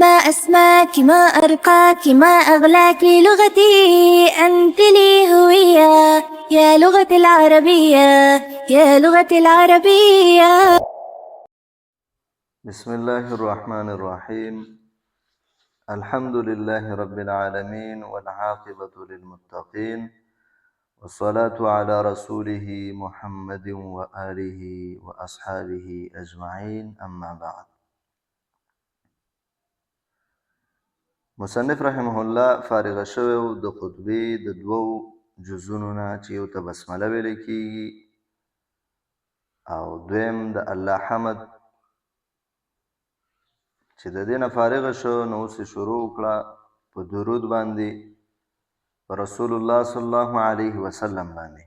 ما أسماك ما أرقاك ما أغلاك لغتي أنت لي هوية يا لغة العربية يا لغة العربية. بسم الله الرحمن الرحيم. الحمد لله رب العالمين والعاقبة للمتقين والصلاة على رسوله محمد وآله وأصحابه أجمعين، أما بعد. مصنف رحمه الله فارغ شوی د خطبې د دوو جزونو نه چې یو ته بسمله ویل کیږي او دویم د الله حمد، چې د دې نه فارغ شو نو اوس شروع وکړه په درود باندې په رسول الله صلی الله علیه وسلم باندې.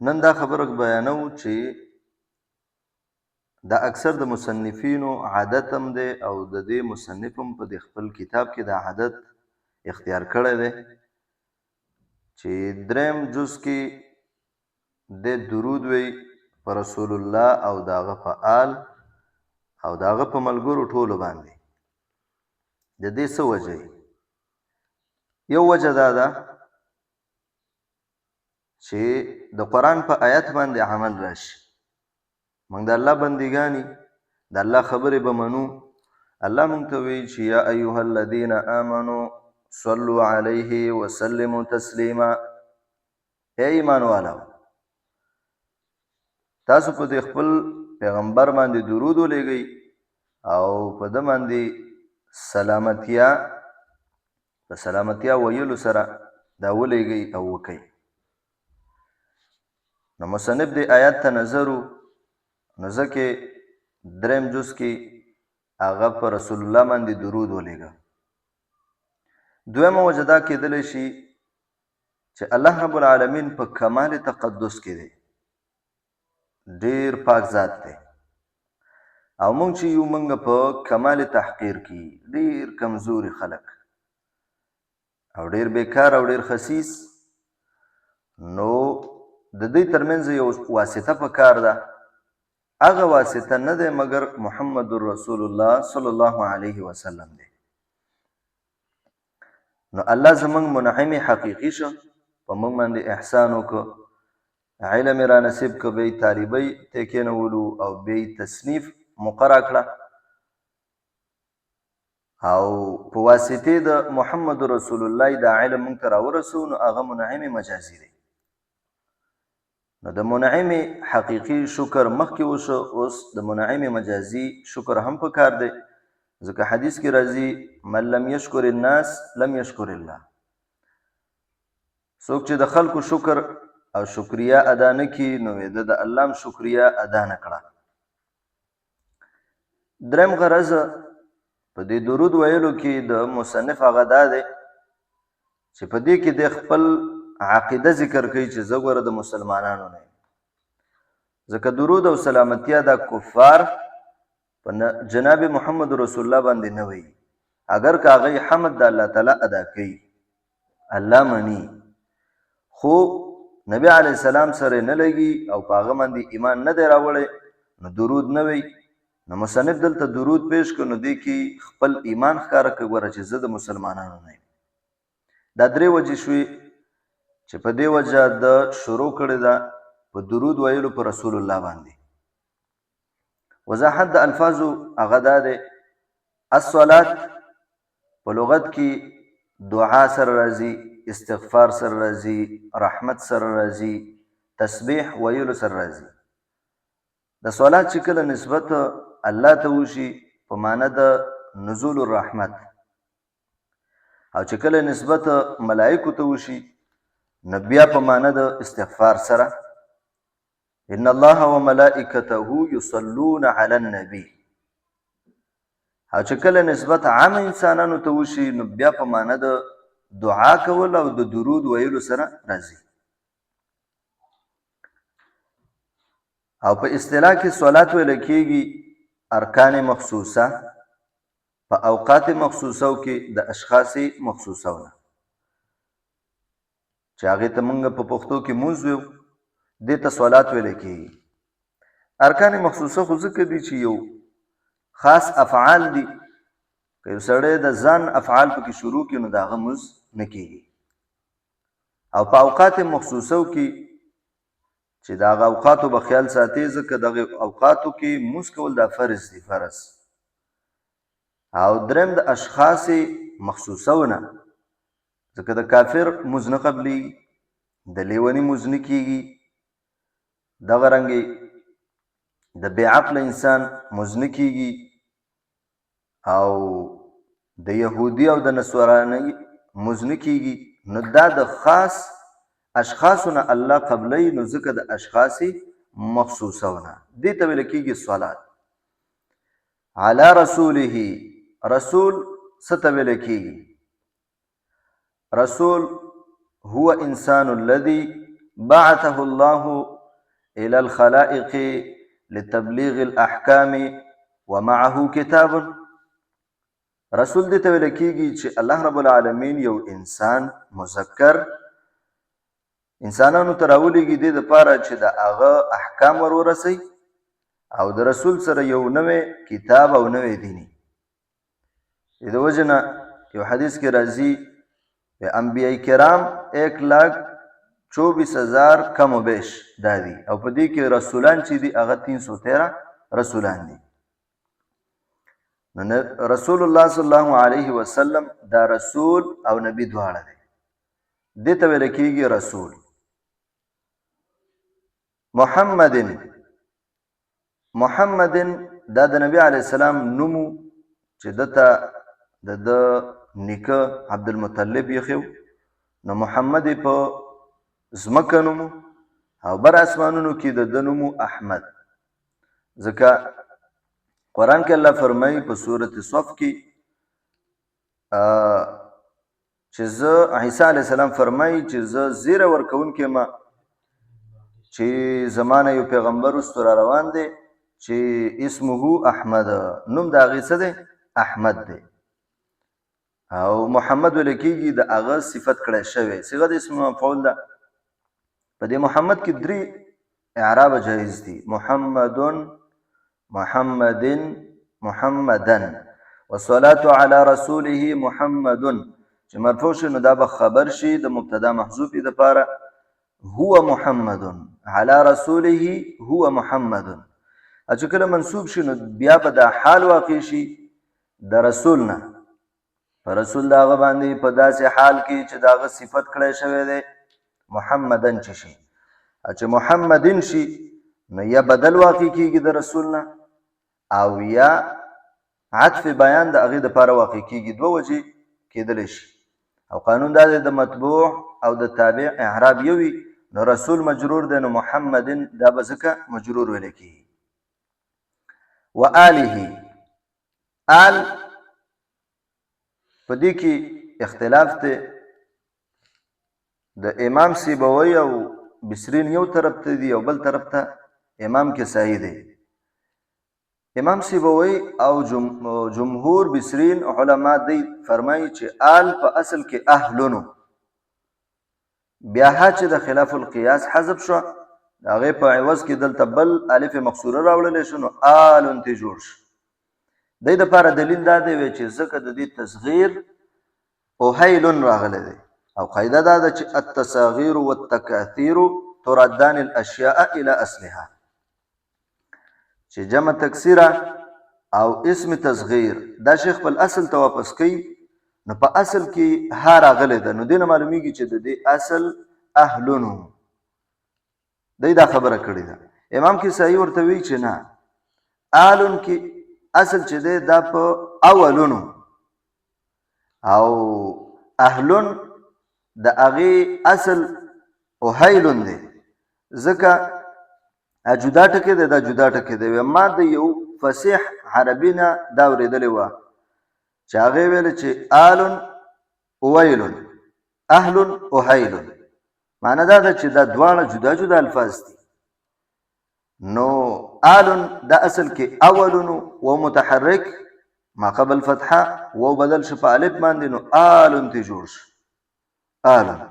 نن دا خبره بیانو چې دا اکثر د مصنفینو عادت هم دی او د دې مصنف هم په خپل کتاب کې دا عادت اختیار کړی دی چې دریم جز کې د درود وی په رسول الله او داغه په آل او داغه په ملګرو ټولو باندې. د دې څه وجه؟ یو وجه دا ده چې د قرآن په آیت باندې عمل راشي، موږ د الله بندګانی د الله خبرې به منو. الله موږ ته وایي چې یا ایها الذین آمنوا صلوا علیه وسلموا تسلیما. ای ایمان والو، تاسو په خپل پیغمبر باندې درود ولېږئ او په ده باندې سلامتیا ویلو سره دا ولېږئ او وکئ. نو مصنف دې آیات ته نظرو، نو ځکه دریم جز کې هغه په رسول الله باندې درود ولېږه. دویمه وجه دا کېدلی شي چې الله رب العالمین په کمال تقدس کې دی، ډیر پاک ذات دی، او مونږ چې یو مونږ په کمال تحقیر کې ډیر کمزوري خلک او ډیر بیکار او ډیر خسیس، نو د دې ترمنځ یو واسطه پکار ده. هغه واسطه نه دی مګر محمد رسول الله صلی الله علیه وسلم دی. نو الله زمونږ منعم حقیقي شو، په مونږ باندې احسان وکړو، علم را نصیب که به طالبی ته کېنولو او به تصنیف مقرره کړه او په واسطې د محمد رسول الله دا علم موږ ته راورسو، نو هغه منعم مجازي دی. نو د منعم حقیقي شکر مخکې وشو، اوس د منعم مجازي شکر هم پکار دی، ځکه حدیث کې راځي من لم یشکر الناس لم یشکر الله. څوک چې د خلکو شکر او شکریه ادا نه کړي نو د الله هم شکریه ادا نه کړه. دریم غرض په دې درود ویلو کې د مصنف هغه دا دی چې په دې کې د خپل عقیده ذکر کوي چې زه ګوره د مسلمانانو نه یم، ځکه درود او سلامتیا دا کفار په جناب محمد رسول الله باندې نه وایي، اگر که هغه حمد د الله تعالی ادا کوي الله مني، خو نبی علیه السلام سره نه لګي او په هغه باندې ایمان نه دی راوړی نو درود نه وی. نو مصنف دلته درود پیش کړو، نو دې کې خپل ایمان ښکاره کوي ګوره چې زه د مسلمانانو نه یم. دا درې وجې شوې چې په دې وجه د شروع کړې ده په درود ویلو په رسول الله باندې. وضاحت د الفاظو هغه دا دی، الصلات په لغت کې دعا سره راځي، استغفار سره راځي، رحمت سره راځي، تسبیح ویلو سره راځي. د صلات چې کله نسبت الله ته وشي په معنی د نزول الرحمت، او چې کله نسبت ملائکو ته وشي نو بیا په معنی د استغفار سره. ان الله وملائکته یصلون علی النبی، او چې کله نسبت عام انسانانو ته وشي نو بیا په معنی د دعا کول او د درود ویلو سره راځي. او په اصطلاح کې صلات ویل کېږي ارکان مخصوصه په اوقات مخصوصو کې د اشخاص مخصوصو نه، چې هغې ته موږ په پښتو کې مونځ ویو، دې ته صلات ویل کېږي. ارکان مخصوصه خو ځکه دي چې یو خاص افعال دي که یو سړی د ځان افعال پکې شروع کړي نو د هغه مونځ نه کېږي او په اوقات مخصوصو کې چې د هغه اوقاتو به خیال ساتي ځکه دغه اوقاتو کې مونځ کول دا فرض دي فرض او دریم د اشخاص مخصوصونه ځکه د کافر مونځ نه قبلېږي د لیوني مونځ نه کېږي دغه رنګې د بې عقله انسان مونځ نه کېږي او د یهودي او د نصراني مونځ نه کېږي نو دا د خاص اشخاصونه الله قبلوي نو ځکه د اشخاص مخصوصونه دې ته ویل کېږي صلات علی رسوله رسول څه ته ویل کېږي رسول هو انسان الذي بعثه الله الى الخلائق لتبلیغ الاحکام ومعه کتاب رسول دې ته ویل کېږي چې الله رب العالمین یو انسان مذکر انسانانو ته راولېږي دې دپاره چې د هغه احکام ور ورسوي او د رسول سره یو نوی کتاب او نوی دیني د وجه نه یو حدیث کې راځي انبیاء کرام 1,24,000 کم و بیش دا دي او په دې کې رسولان چې دي هغه 313 رسولان دي نو رسول الله صلی الله علیه وسلم دا رسول او نبی دواړه دي دې ته ویل کېږي رسول محمدن دا د نبی علیه السلام نومو چې دته د نیکه عبدالمطلب یې نو محمد په ځمکه نومو او بر اسمانونو کې د نومو احمد ځکه قرآن کې الله فرمایي په سورت صف کې چې زه عیسی علیه السلام فرمایي چې زه زیره ورکوونکی ما چې زمانه یو پیغمبر وروسته را روان دی چې اسمه احمد نوم د هغې څه دی احمد دی او محمد ویل کېږي د هغه صفت کړی شوی صيغه د اسم مفعول ده په دې محمد کې 3 اعراب جایز دي محمدن محمدن محمدن والصلاة على رسوله محمدن چې مرفوع شي نو دا به خبر شي د مبتدا محذوف دپاره هو محمد على رسوله هو محمد چې کله منصوب شي نو بیا به دا حال واقع شي د رسول نه په رسول د هغه باندې په داسې حال کې چې د هغه صفت کړی شوی دی محمدن چې شي چې محمدن شي نو یا بدل واقع کېږي د رسول نه او یا عطف بیان د هغې دپاره واقع کېږي دوه وجې کېدلی شي او قانون دا دی د مطبوع او د تابع اعراب یو وي نو رسول مجرور دی نو محمدن دا به ځکه مجرور ویلی کېږي و آله آل په دې کې اختلاف دی د امام سیبوی او بصرین یو طرف ته دي او بل طرف ته امام کسائی دی امام سیبوی او جمهور بصرین علما دی فرمایي چې آل په اصل کې اهلونو بیا چې د خلاف القیاس حذف شو د هغې په عوض کې دلته بل الف مقصوره راوړلی شو نو آلون ته جوړ شو دی دپاره دلیل دا دی چې ځکه د دې تصغیر اوهیلون راغلی دی او قاعده دا ده چې التصاغیر والتکاثیر تردان الاشیاء الى اصلها چې جمع تکثیره او اسم تصغیر دا شیخ خپل اصل ته واپس کوي نو په اصل کې ها راغلی ده نو دې نه معلومیږي چې د دې اصل اهلونو دی دا خبره کړې ده امام کسائی ورته وی چې نه آلون کې اصل چې دی دا په اولونو او اهلون د هغې اصل اوهیلون دی ځکه جدا ټکی دی دا جدا ټکی دی ما د یو فصیح عربي نه دا اورېدلی وه چې هغې ویل چې آلون اویلون اهلون اوهیلون معنی دا ده چې دا دواړه جدا جدا الفاظ دي نو آلون دا اصل کې اولونو و متحرک ما قبل فتحه و بدل شو په الف باندې نو آلون ته جوړ شو آلون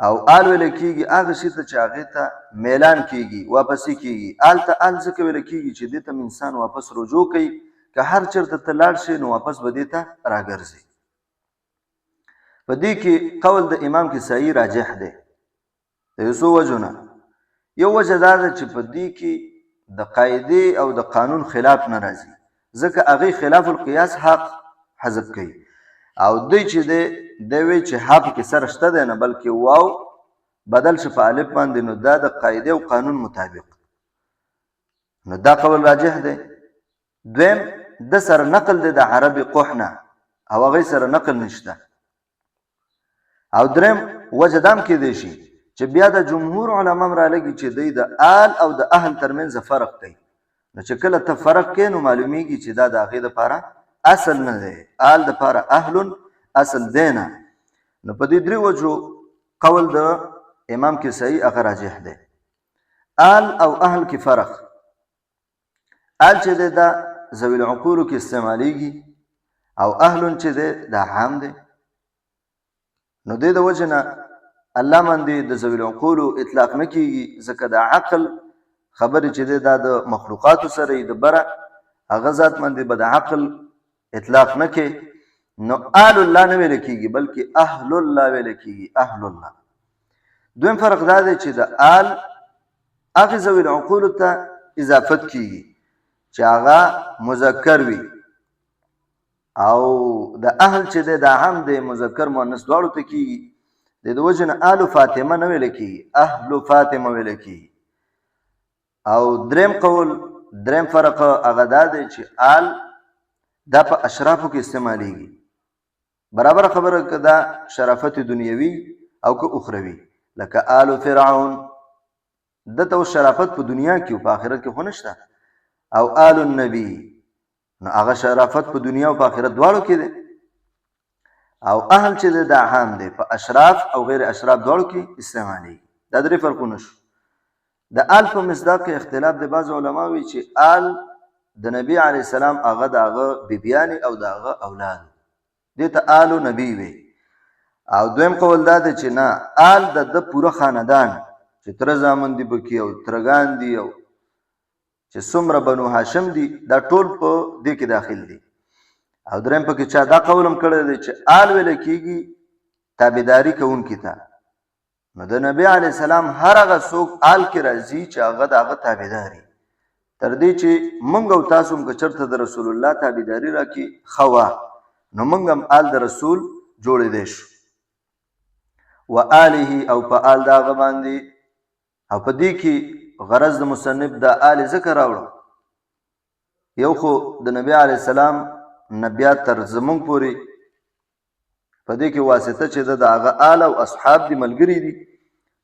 او آل ویل کېږي هغه شي ته چې هغې ته میلان کېږي واپسې کېږي آل ته آل ځکه ویل کېږي چې دې ته انسان واپس رجوع کوي که هر چېرته ته لاړ شي نو واپس به دې ته راګرځي په دې کې قول د امام کسایي راجح دی د یو څو وجو نه یو وجه دا ده چې په دې کې د قاعدې او د قانون خلاف نه راځي ځکه هغې خلاف القیاس حق حذف کوي او دوی چې دی وی چې ها پکې سره شته دی نه بلکې واو بدل شي په الف باندې نو دا د قاعدې او قانون مطابق نو دا قول راجح دی دویم د سره نقل دی د عربي قح نه او هغې سره نقل نشته او دریم وجه دام کېدی شي چې بیا د جمهور علما هم رالګي چې دی د آل او د اهل ترمنځ فرق کوي نو چې کله ته فرق کوي نو معلومیږي چې دا د هغې دپاره اصل نه دی آل دپاره اهل اصل دی نه نو په دې درې وجو قول د امام کسایي هغه راجح دی آل او اهل کې فرق آل چې دی دا ذوي العقولو کې استعمالیږي او اهل چې دی دا عام دی نو دې د وجه نه الله باندې د ذوي العقولو اطلاق نه کېږي ځکه د عقل خبرې چې دی دا د مخلوقاتو سره د بره هغه ذات باندې به د عقل اطلاق نه کې نو آل الله نه ویل کېږي بلکې اهل الله ویل کېږي اهل الله دویم فرق دا دی چې د آل هغې ذوي العقولو ته اضافت کېږي چې هغه مذکر وي او د اهل چې دی دا هم د مذکر مؤنث دواړو ته کېږي د دې وجه نه آل فاطمه نه ویل کېږي اهل فاطمه ویل کېږي او دریم فرق هغه دا دی چې آل دا په اشرافو کې استعمالیږي برابر خبره که دا شرافت دنیوي او که اخروي لکه آل فرعون دته اوس شرافت په دنیا کې او په آخرت کې خو نشته او آل النبي نو هغه شرافت په دنیا او په آخرت دواړو کې دی او اهل چې دی دا عام دی په اشراف او غیر اشراف دواړو کې استعمالیږي دا درې فرقونه شو د آل په مصداق کې اختلاف د بعض علما وی چې آل د نبی علیه السلام هغه د هغه بیبیانې او د هغه اولاد دې ته آل نبی وی او دویم قول دا دی چې نه آل د پوره خاندان چې تره زامن دي پکې او ترګان دي او چې څومره بنو هاشم دي دا ټول په دې کې داخل دي او دریم پکې چا دا قول هم کړی دی چې آل ویل کېږي تابعداري کوونکي ته نو د نبی علیه السلام هر هغه څوک آل کې راځي چې هغه د هغه تابعداري تر دې چې موږ او تاسو هم که چېرته د رسول الله تابعداري راکړي ښه وه نو موږ هم آل د رسول جوړېدی شو و آله او په آل د هغه باندې او په دې کې غرض د مصنف د آل ذکر راوړو یو خو د نبی علیه السلام نه بیا تر زمونږ پورې په دې کې واسطه چې د هغه آل او اصحاب دي ملګري دي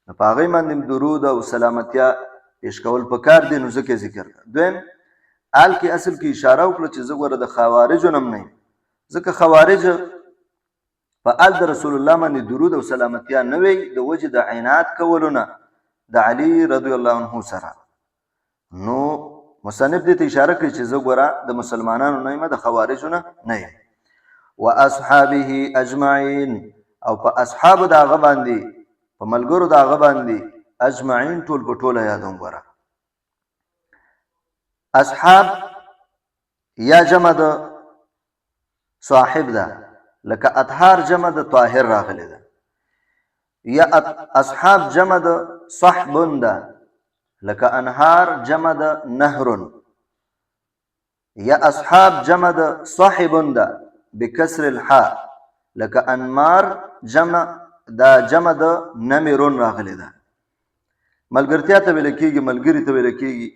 نو په هغې باندې درود او سلامتیا پیش کول پکار دي نو ځکه ذکر کړه دویم آل کې اصل کې اشاره وکړه چې زه ګوره د خوارجو نه هم نه یم ځکه خوارج په آل د رسول الله باندې درود او سلامتیا نه وی د وجې د عنایت کولو نه د علي رضی الله عنه سره نو مصنف دې ته اشاره کوي چې زه ګوره د مسلمانانو نه یم د خوارجو نه یم و اصحابه اجمعین او په اصحابو د هغه باندې په ملګرو د هغه باندې اجمعین ټول په ټوله یادوم ګوره اصحاب یا جمع د صاحب ده لکه اطهار جمع د طاهر راغلی ده یا اصحاب جمع د صحبن ده لکه انهار جمع د نهرن یا اصحاب جمع د صاحبن ده بکسر الحاء لکه انمار جمع د نمرون راغلی ده ملګرتیا ته ویل کېږي ملګري ته ویل کېږي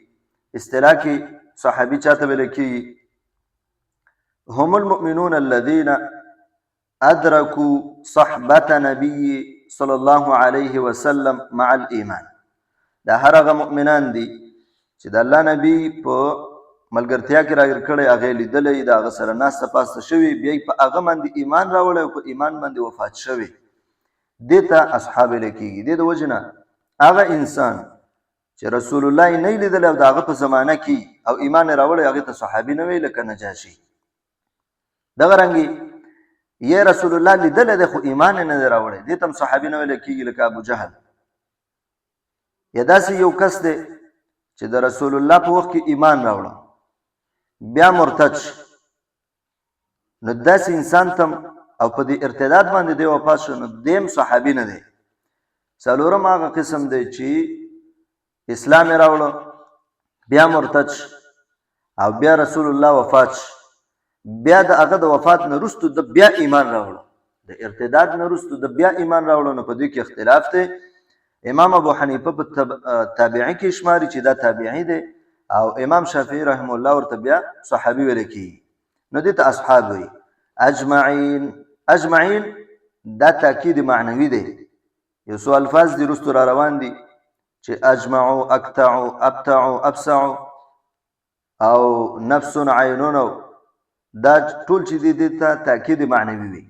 اصطلاح کې صحابي چا ته ویل کېږي هم المؤمنون الذين ادركوا صحبة نبي صلى الله عليه وسلم مع الايمان دا هر هغه مؤمنان دي چې د الله نبی په ملګرتیا کې راګر کړی هغې لیدلی د هغه سره ناسته پاسته شوي بیا په هغه باندې ایمان راوړی او په ایمان باندې وفات شوي دې ته اصحاب ویل کېږي دې د وجې نه هغه انسان چې رسول الله یې نه یې لیدلی او د هغه په زمانه کې او ایمان یې راوړی هغې ته صحابي نه وی لکه نجاشي دغه رنګې یې رسول الله لیدلی دی خو ایمان یې نه دی راوړی. دې ته هم صحابي نه ویلی کېږي لکه ابو جهل. یا داسې یو کس دی چې د رسول الله په وخت کې ایمان راوړه بیا مرتد شو، نو داسې انسان ته او په دې ارتداد باندې دی وفات شو، نو دیم صحابي نه دی. څلورم هغه قسم دی چې اسلام یې راوړه بیا مرتد شو او بیا رسول الله وفات شو، بیا د هغه د وفات نه وروستو د بیا ایمان راوړه، د ارتداد نه وروستو د بیا ایمان راوړه. نو په دې کې اختلاف دی. امام ابو حنیفه په تابعی کې شماري چې دا تابعی دی، او امام شافعي رحم الله ورته بیا صحابي ویل کېږي. نو دې ته اصحاب وي. اجمعین دا تاکید معنوي دی. یو څو الفاظ دي وروستو را روان دي چې اجمعو، اقطعو، ابتعو، ابسعو او نفس عینونو، دا ټول چې دي دې ته تاکید معنوي وي.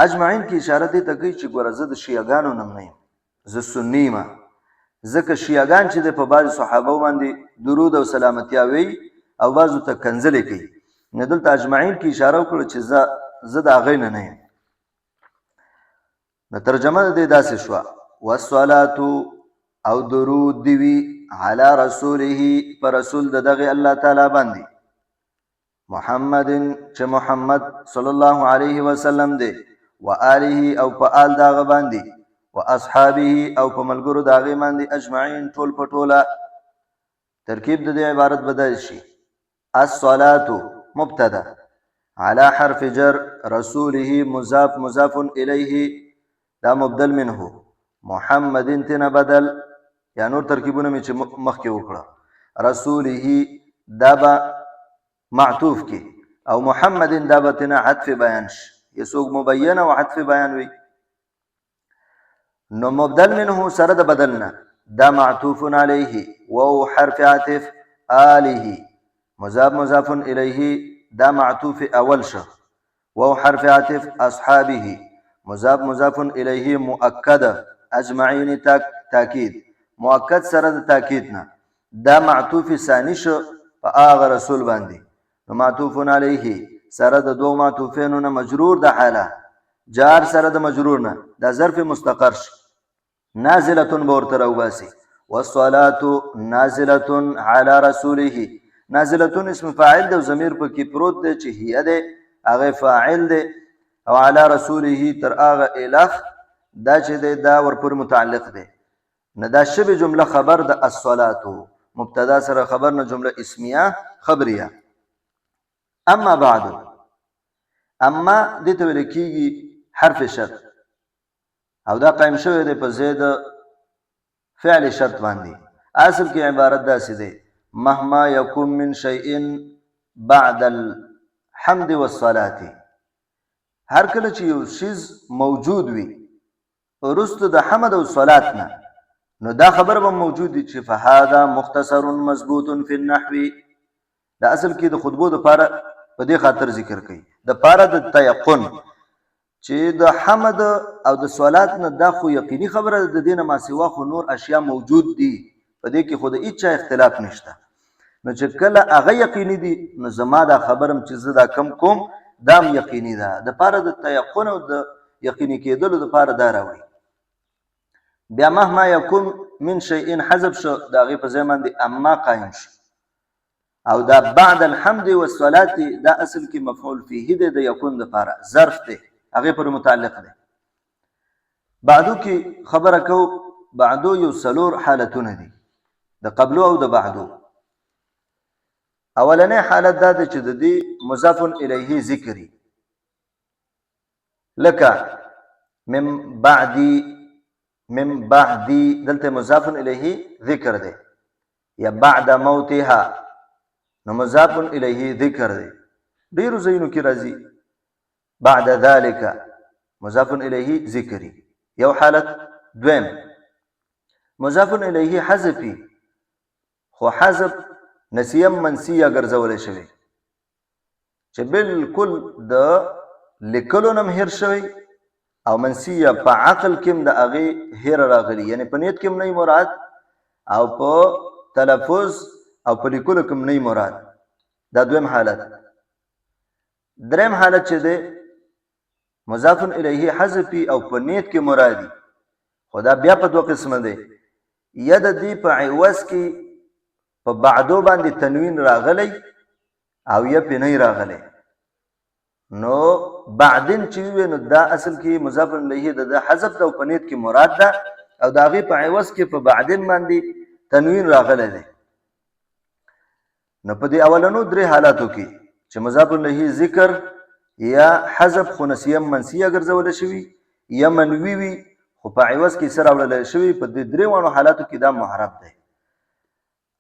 اجمعین کې اشاره دې ته کوي چې ګوره زه د شیعګانو نه نه یم، زه سني یم، ځکه شیعګان چې د په بعضې صحابو باندې درود او سلامتیا وی او بعضو ته کنځلې کوي. نو دلته اجمعین کې اشاره وکړه چې زه د هغوی نه نه یم. نو ترجمه د دې داسې شوه والصلات او درود دی وي علی رسوله، پر رسول د دغه الله تعالی باندې، محمد چې محمد صلی الله علیه وسلم دی، و آله او په آل داغه باندې، و اصحابه او په ملګرو داغه باندې، اجمعین ټول په ټوله. ترکیب د دې عبارت بدل شي. الصلاة مبتدا على حرف جر، رسوله مضاف مضاف الیه دا مبدل منه، محمد تنا بدل، یا نور ترکیبونه می چې مخکې وکړه. رسوله دا به معطوف کی او محمد دا به تنا عطف بیان شي، یسوق مبین او عطف بیان وي. نو مبدل منه سره د بدلنا دا معطوف علیه و حرف عطف، آله مضاف مضاف الیه دا معطوف اول شه، و حرف عطف، اصحابه مضاف مضاف الیه مؤکد، اجمعین تاکید مؤکد سره د تاکید نه، دا معطوف ثانی شو په هغه رسول باندې. نو معطوف علیه سره د دو معطوفینو نه مجرور د حاله، جار سره د مجرور نه دا ظرف مستقر شي. نازلتون به ورته راوباسي. والصلاة نازلتون علی رسوله، نازلتون اسم فاعل دی او ضمیر پکې پروت دی چې هي دی هغه فاعل دی، او علی رسوله تر هغه الف دا چې دی دا ورپورې متعلق دی. نه دا شبه جمله خبر د الصلاة، مبتدا سره خبر نه جمله اسمیه خبریه. اما بعد، اما دې ته ویل کېږي حرف شرط، او دا قائم شوی دی په ځای د فعل شرط باندې. اصل کې عبارت داسې دی مهما یکن من شیء بعد الحمد والصلاة، هر کله چې یو شیز موجود وي وروسته د حمد او صلات نه، نو دا خبر به موجود دي چې فهذا مختصر مضبوط فی النحو. دا اصل کې د خطبو د پاره په دې خاطر ذکر کوي د پاره د تيقن چې د حمد او د صلات نه دا خو یقیني خبره د دینه ما سوا خو نور اشیاء موجود دي، په دې کې خود هیڅ اختلاف نشته. نو چې کله هغه یقیني دي نو زما دا خبرم چې زه دا کم کوم دام یقیني ده، د پاره د تيقن او د یقیني کېدلو د پاره دا راوي. بیا مهما یکون من شیء حذف شو، دا غي په ځای باندې اما قائم شو، او دا بعد الحمد والصلاه دا اصل کې مفعول فيه دی د یکون د پاره ظرف دی هغه پر متعلق دی. بعدو کې خبره کو، بعدو یو سلور حالتونه دي د قبلو او د بعدو. اولنې حالت دا ده چې د دې مضاف الیه ذکری، لکه من بعدی دلته مضاف الیه ذکر دی، یا بعد موتها نو مضاف الیه ذکر دی. ډیرو ځایونو کې راځي بعد ذلك مضاف الیه ذکری یو حالت. دویم مضاف الیه حذفی، خو حذف نسیم منسیه ګرځول شوی چې بالکل د لیکلو نم هیر شوی، او منسیه په عقل کې د هغه هیر راغلی، یعنی په نیت کې نه مراد او په تلفظ او په لیکلو کې نه مراد. دا دویم حالت. دریم حالت چې ده مضاف الیه حذفي او په نیت کې مرادي خدا بیا په دوه قسمه دی یا د دې په عوض کې په بعدو باندې تنوین راغلی او یا په نه راغلی نو بعدين چې وي نو دا اصل کې مضاف الیه د حذف د په نیت کې مراد ده او د هغې په عوض کې په بعدين باندې تنوین راغلی دی نو په دې اولنو درې حالاتو کې چې مضاف الیه ذکر یا حذف خو نسیه منسیه ګرځول شوي یا منوي وي خو په عوض کې سره راوړل شوي په دې درې وانو حالاتو کې دا محرف دی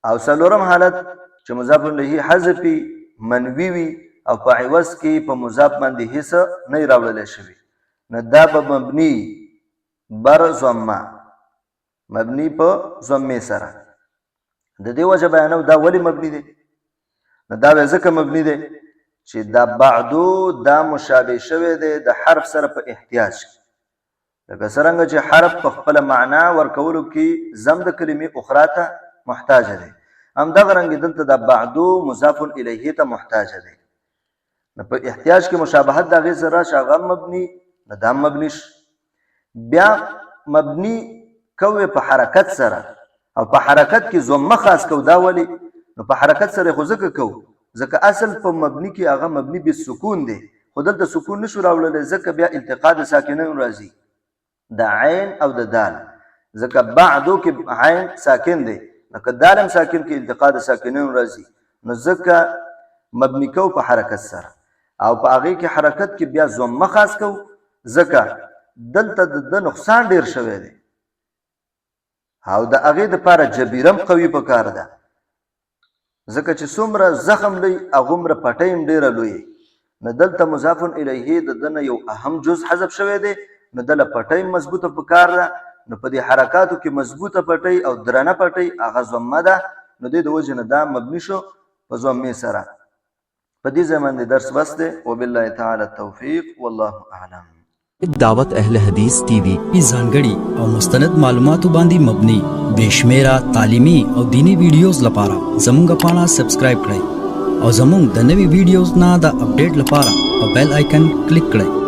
او څلورم حالت چې مضاف الیه حذفي منوي وي او په عوض کې په مضاف باندې هیڅ نه راوړل شوي نو دا به مبني بر ضمه مبني په ضمې سره د دې وجه بیانو دا ولې مبني دی نو دا ځکه مبني دی چې دا بعدو دا مشابه شوی دی د حرف سره په احتیاج لکه څرنګه چې حرف په خپل معنا ورکولو کې ضم د کلمې اخرى ته محتاج دی همدغه رنګ دلته دا بعدو مضاف الیه ته محتاج دی نو په احتیاج کې مشابهت د هغې سره هغه مبني نو دا مبني بیا مبني کوي په حرکت سره او په حرکت کې ضمه خاص کو دا ولی نو په حرکت سره خو ځکه کو ځکه اصل په مبني کې هغه مبني بالسکون دی خو دلته سکون نشو راوړلی ځکه بیا التقاء د ساکنین راځي د عین او د دال ځکه بعدو کې عین ساکن دی نو که دال هم ساکن کې التقاء د ساکنین راځي نو ځکه مبني کو په حرکت سره او په هغې کې حرکت کې بیا ضمه خاص کو ځکه دلته د نقصان ډیر شوی دی او د هغې دپاره جبیرم قوي پکار ده ځکه چې څومره زخم لوی هغومره پټۍ هم ډېره لوی نو دلته مضاف الیه د ده نه یو اهم جز حذف شوی دی نو دله پټۍ مضبوطه پکار ده نو په دې حرکاتو کې مضبوطه پټۍ او درنه پټۍ هغه ضمه ده نو دې د وجې نه دا مبني شو په ضمې سره په دې ځای باندې درس بس دی وبالله تعالی التوفیق والله اعلم دعوت اهل حدیث ٹی وی کی ځانګړي او مستند معلوماتو باندې مبني بشمیره تعلیمي او دینی ویډیوز لپاره زموږ پاڼه سبسکرایب کړئ او زموږ د نوي ویډیوز نه د اپډیټ لپاره په بیل آیکن کلیک کړئ